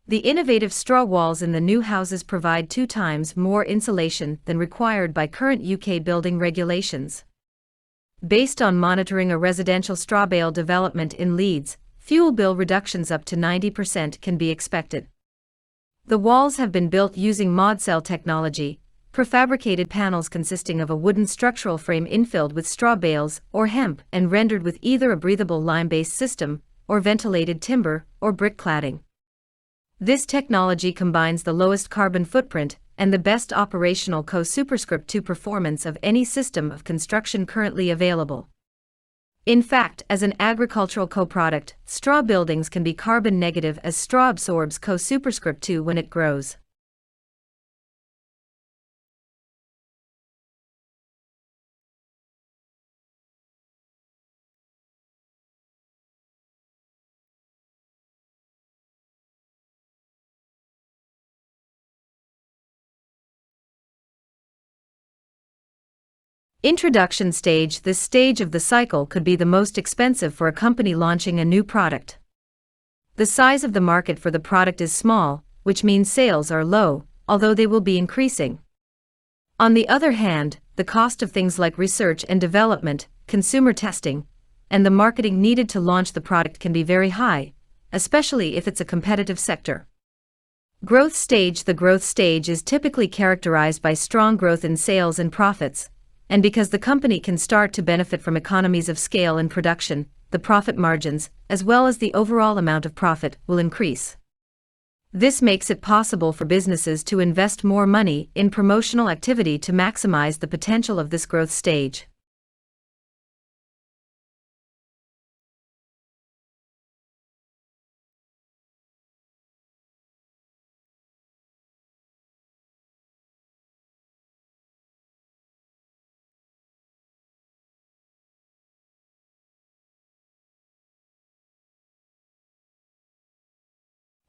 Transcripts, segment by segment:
The innovative straw walls in the new houses provide 2 times more insulation than required by current UK building regulations. Based on monitoring a residential straw bale development in Leeds, fuel bill reductions up to 90% can be expected. The walls have been built using ModCell technology, prefabricated panels consisting of a wooden structural frame infilled with straw bales or hemp and rendered with either a breathable lime-based system, or ventilated timber, or brick cladding. This technology combines the lowest carbon footprint and the best operational co-superscript 2 performance of any system of construction currently available. In fact, as an agricultural co-product, straw buildings can be carbon negative as straw absorbs co-superscript 2 when it grows. Introduction stage. This stage of the cycle could be the most expensive for a company launching a new product. The size of the market for the product is small, which means sales are low, although they will be increasing. On the other hand, the cost of things like research and development, consumer testing, and the marketing needed to launch the product can be very high, especially if it's a competitive sector. Growth stage. The growth stage is typically characterized by strong growth in sales and profits, and because the company can start to benefit from economies of scale in production, the profit margins, as well as the overall amount of profit, will increase. This makes it possible for businesses to invest more money in promotional activity to maximize the potential of this growth stage.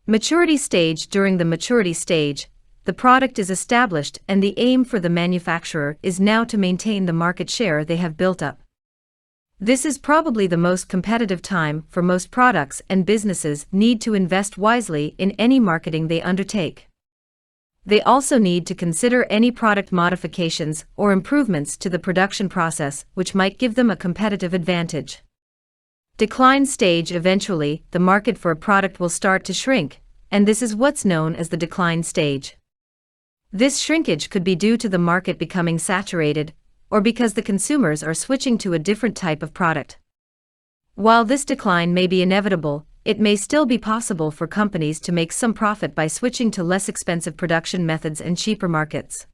Maturity stage. During the maturity stage, the product is established and the aim for the manufacturer is now to maintain the market share they have built up. This is probably the most competitive time for most products, and businesses need to invest wisely in any marketing they undertake. They also need to consider any product modifications or improvements to the production process which might give them a competitive advantage. Decline stage. Eventually, the market for a product will start to shrink, and this is what's known as the decline stage. This shrinkage could be due to the market becoming saturated, or because the consumers are switching to a different type of product. While this decline may be inevitable, it may still be possible for companies to make some profit by switching to less expensive production methods and cheaper markets.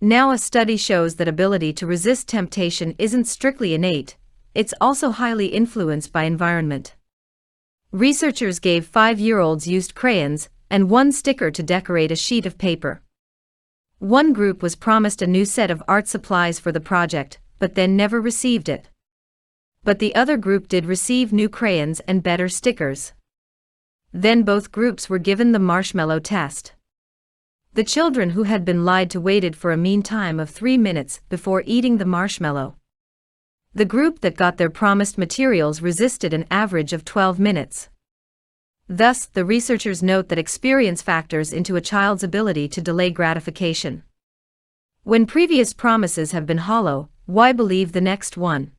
Now, a study shows that ability to resist temptation isn't strictly innate, it's also highly influenced by environment. Researchers gave 5-year-olds used crayons and 1 sticker to decorate a sheet of paper. One group was promised a new set of art supplies for the project, but then never received it. But the other group did receive new crayons and better stickers. Then both groups were given the marshmallow test. The children who had been lied to waited for a mean time of 3 minutes before eating the marshmallow. The group that got their promised materials resisted an average of 12 minutes. Thus, the researchers note that experience factors into a child's ability to delay gratification. When previous promises have been hollow, why believe the next one?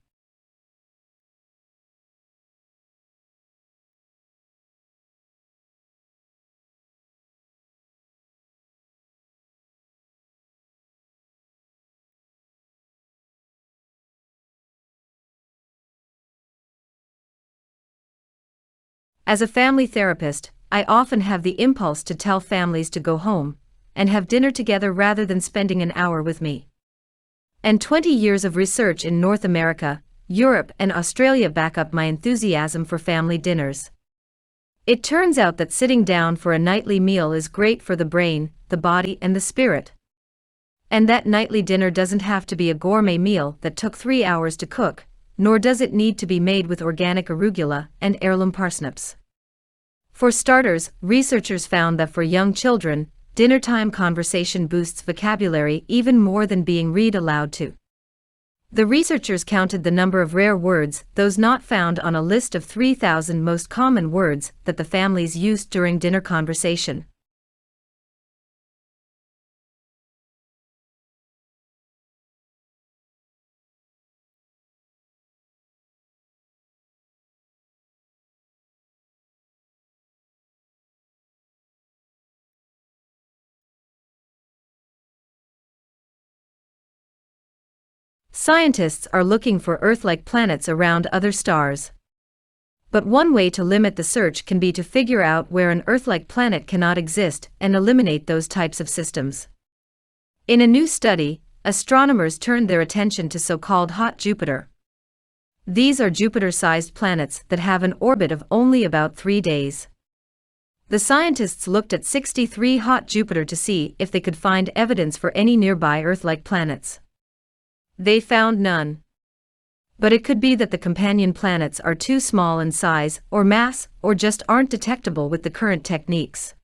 As a family therapist, I often have the impulse to tell families to go home and have dinner together rather than spending an hour with me. And 20 years of research in North America, Europe, and Australia back up my enthusiasm for family dinners. It turns out that sitting down for a nightly meal is great for the brain, the body, and the spirit. And that nightly dinner doesn't have to be a gourmet meal that took 3 hours to cook. nor does it need to be made with organic arugula and heirloom parsnips. For starters, researchers found that for young children, dinnertime conversation boosts vocabulary even more than being read aloud to. The researchers counted the number of rare words, those not found on a list of 3,000 most common words that the families used during dinner conversation. Scientists are looking for Earth-like planets around other stars. But one way to limit the search can be to figure out where an Earth-like planet cannot exist and eliminate those types of systems. In a new study, astronomers turned their attention to so-called hot Jupiter. These are Jupiter-sized planets that have an orbit of only about 3 days. The scientists looked at 63 hot Jupiter to see if they could find evidence for any nearby Earth-like planets. They found none. But it could be that the companion planets are too small in size or mass or just aren't detectable with the current techniques.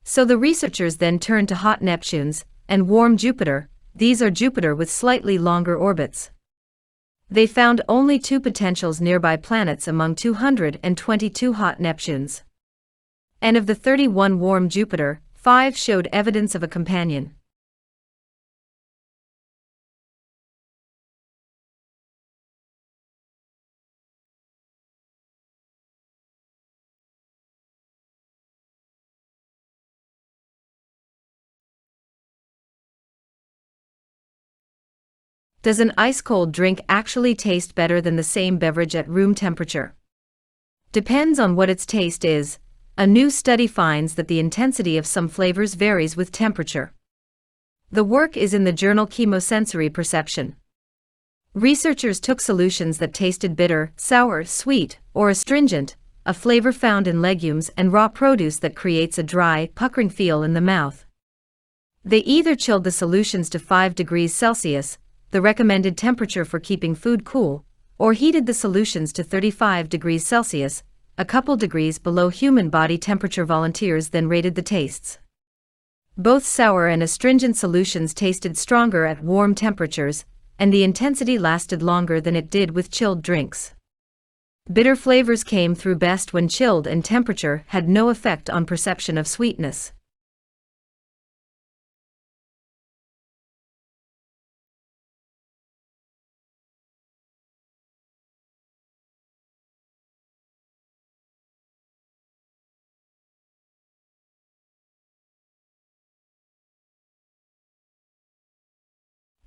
So the researchers then turned to hot Neptunes and warm Jupiter. These are Jupiter with slightly longer orbits. They found only 2 potentials nearby planets among 222 hot Neptunes. And of the 31 warm Jupiter, 5 showed evidence of a companion. Does an ice-cold drink actually taste better than the same beverage at room temperature? Depends on what its taste is. A new study finds that the intensity of some flavors varies with temperature. The work is in the journal Chemosensory Perception. Researchers took solutions that tasted bitter, sour, sweet, or astringent, a flavor found in legumes and raw produce that creates a dry, puckering feel in the mouth. They either chilled the solutions to 5 degrees Celsius, the recommended temperature for keeping food cool, or heated the solutions to 35 degrees Celsius, a couple degrees below human body temperature. Volunteers then rated the tastes. Both sour and astringent solutions tasted stronger at warm temperatures, and the intensity lasted longer than it did with chilled drinks. Bitter flavors came through best when chilled, and temperature had no effect on perception of sweetness.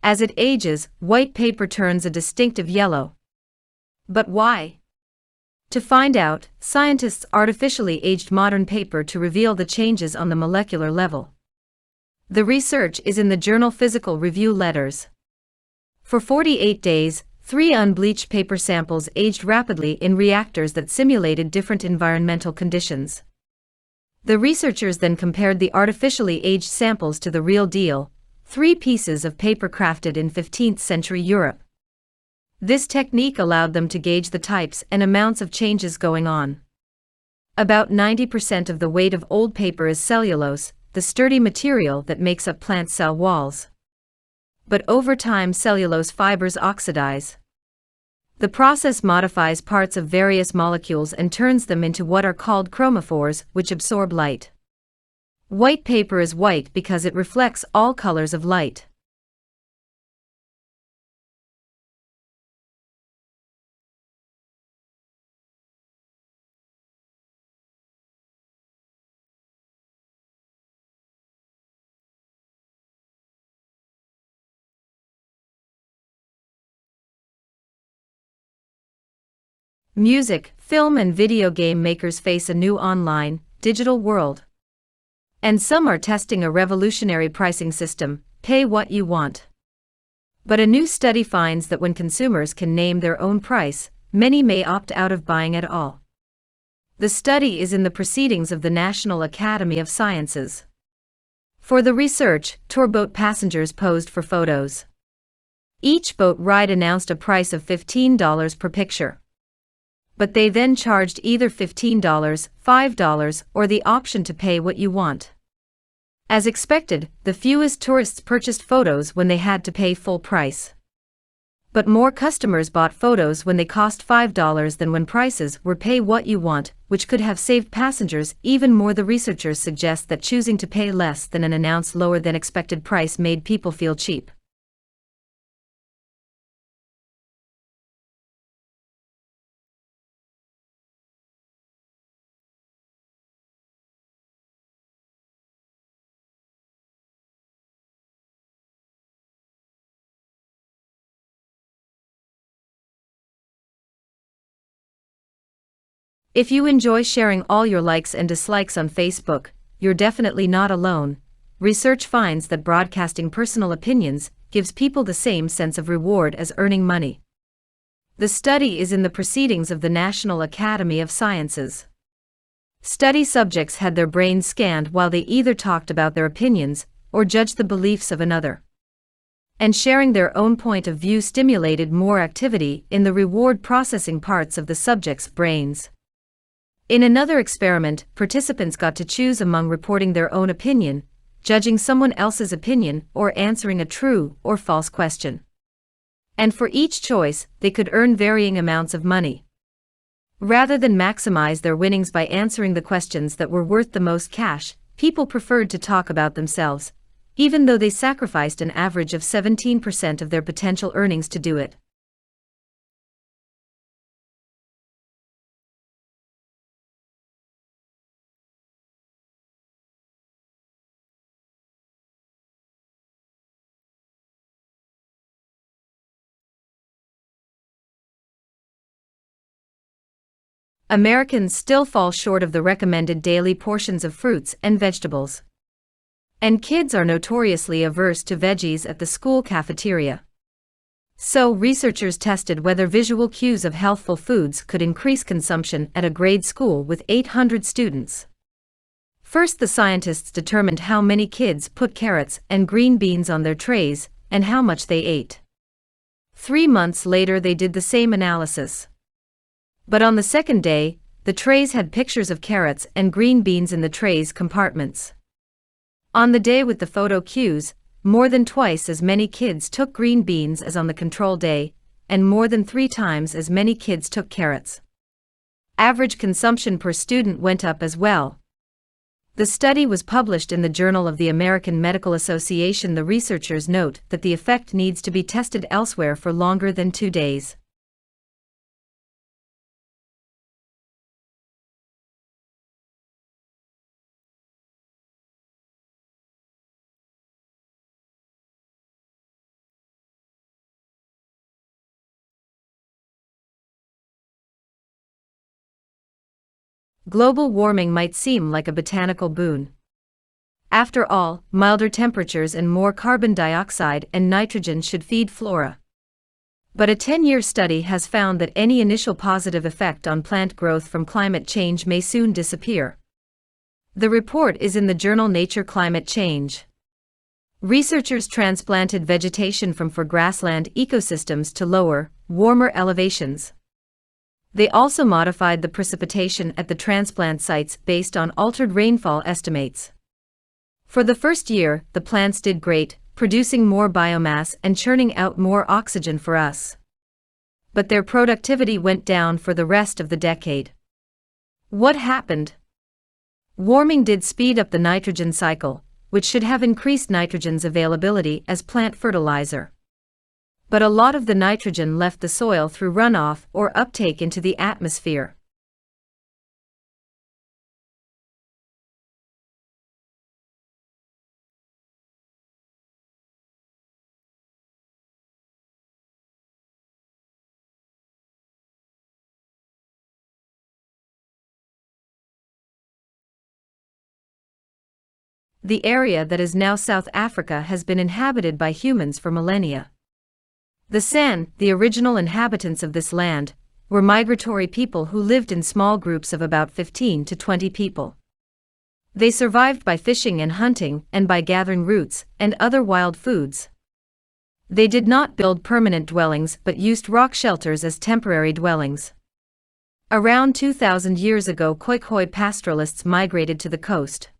As it ages, white paper turns a distinctive yellow. But why? To find out, scientists artificially aged modern paper to reveal the changes on the molecular level. The research is in the journal Physical Review Letters. For 48 days, 3 unbleached paper samples aged rapidly in reactors that simulated different environmental conditions. The researchers then compared the artificially aged samples to the real deal, 3 pieces of paper crafted in 15th century Europe. This technique allowed them to gauge the types and amounts of changes going on. About 90% of the weight of old paper is cellulose, the sturdy material that makes up plant cell walls. But over time, cellulose fibers oxidize. The process modifies parts of various molecules and turns them into what are called chromophores, which absorb light. White paper is white because it reflects all colors of light. Music, film and video game makers face a new online, digital world. And some are testing a revolutionary pricing system, pay what you want. But a new study finds that when consumers can name their own price, many may opt out of buying at all. The study is in the Proceedings of the National Academy of Sciences. For the research, tour boat passengers posed for photos. Each boat ride announced a price of $15 per picture. But they then charged either $15, $5, or the option to pay what you want. As expected, the fewest tourists purchased photos when they had to pay full price. But more customers bought photos when they cost $5 than when prices were pay what you want, which could have saved passengers even more. The researchers suggest that choosing to pay less than an announced lower than expected price made people feel cheap. If you enjoy sharing all your likes and dislikes on Facebook, you're definitely not alone. Research finds that broadcasting personal opinions gives people the same sense of reward as earning money. The study is in the Proceedings of the National Academy of Sciences. Study subjects had their brains scanned while they either talked about their opinions or judged the beliefs of another. And sharing their own point of view stimulated more activity in the reward processing parts of the subjects' brains. In another experiment, participants got to choose among reporting their own opinion, judging someone else's opinion, or answering a true or false question. And for each choice, they could earn varying amounts of money. Rather than maximize their winnings by answering the questions that were worth the most cash, people preferred to talk about themselves, even though they sacrificed an average of 17% of their potential earnings to do it. Americans still fall short of the recommended daily portions of fruits and vegetables. And kids are notoriously averse to veggies at the school cafeteria. So, researchers tested whether visual cues of healthful foods could increase consumption at a grade school with 800 students. First, the scientists determined how many kids put carrots and green beans on their trays and how much they ate. 3 months later, they did the same analysis. But on the second day, the trays had pictures of carrots and green beans in the trays' compartments. On the day with the photo cues, more than twice as many kids took green beans as on the control day, and more than 3 times as many kids took carrots. Average consumption per student went up as well. The study was published in the Journal of the American Medical Association. The researchers note that the effect needs to be tested elsewhere for longer than 2 days. Global warming might seem like a botanical boon. After all, milder temperatures and more carbon dioxide and nitrogen should feed flora. But a 10-year study has found that any initial positive effect on plant growth from climate change may soon disappear. The report is in the journal Nature Climate Change. Researchers transplanted vegetation from grassland ecosystems to lower, warmer elevations. They also modified the precipitation at the transplant sites based on altered rainfall estimates. For the first year, the plants did great, producing more biomass and churning out more oxygen for us. But their productivity went down for the rest of the decade. What happened? Warming did speed up the nitrogen cycle, which should have increased nitrogen's availability as plant fertilizer. But a lot of the nitrogen left the soil through runoff or uptake into the atmosphere. The area that is now South Africa has been inhabited by humans for millennia. The San, the original inhabitants of this land, were migratory people who lived in small groups of about 15 to 20 people. They survived by fishing and hunting and by gathering roots and other wild foods. They did not build permanent dwellings but used rock shelters as temporary dwellings. Around 2,000 years ago, Khoikhoi pastoralists migrated to the coast.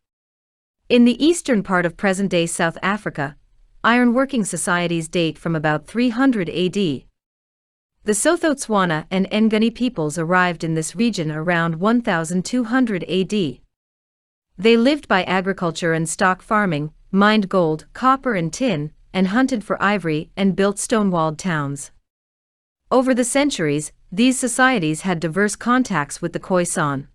In the eastern part of present-day South Africa, ironworking societies date from about 300 AD. The Sotho-Tswana and Nguni peoples arrived in this region around 1200 AD. They lived by agriculture and stock farming, mined gold, copper and tin, and hunted for ivory and built stone-walled towns. Over the centuries, these societies had diverse contacts with the Khoisan.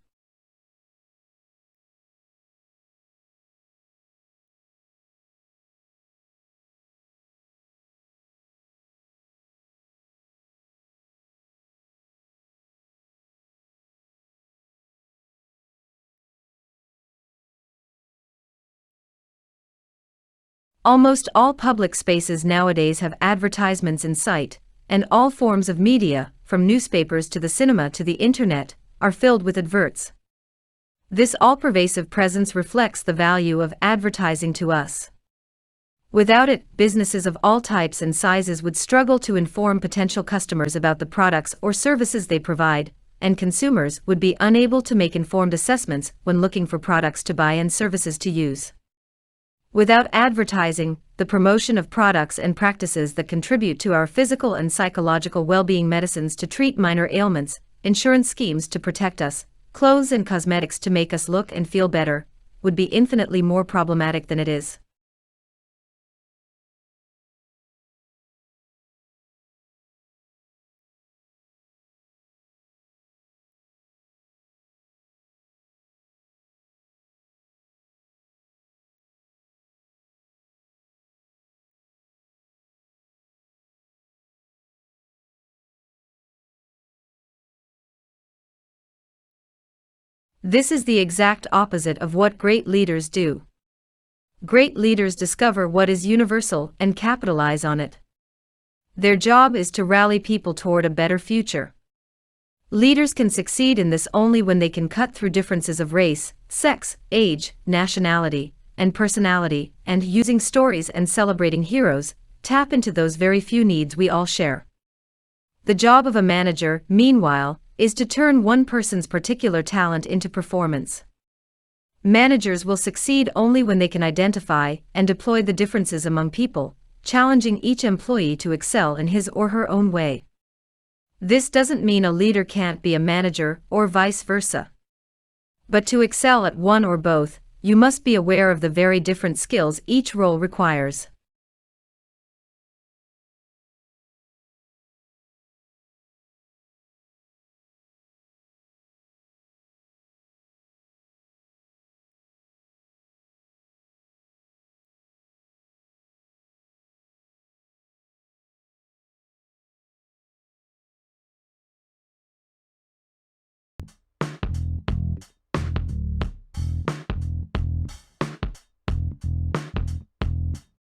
Almost all public spaces nowadays have advertisements in sight, and all forms of media, from newspapers to the cinema to the internet, are filled with adverts. This all-pervasive presence reflects the value of advertising to us. Without it, businesses of all types and sizes would struggle to inform potential customers about the products or services they provide, and consumers would be unable to make informed assessments when looking for products to buy and services to use. Without advertising, the promotion of products and practices that contribute to our physical and psychological well-being, medicines to treat minor ailments, insurance schemes to protect us, clothes and cosmetics to make us look and feel better, would be infinitely more problematic than it is. This is the exact opposite of what great leaders do. Great leaders discover what is universal and capitalize on it. Their job is to rally people toward a better future. Leaders can succeed in this only when they can cut through differences of race, sex, age, nationality, and personality, and using stories and celebrating heroes, tap into those very few needs we all share. The job of a manager, meanwhile, is to turn one person's particular talent into performance. Managers will succeed only when they can identify and deploy the differences among people, challenging each employee to excel in his or her own way. This doesn't mean a leader can't be a manager or vice versa. But to excel at one or both, you must be aware of the very different skills each role requires.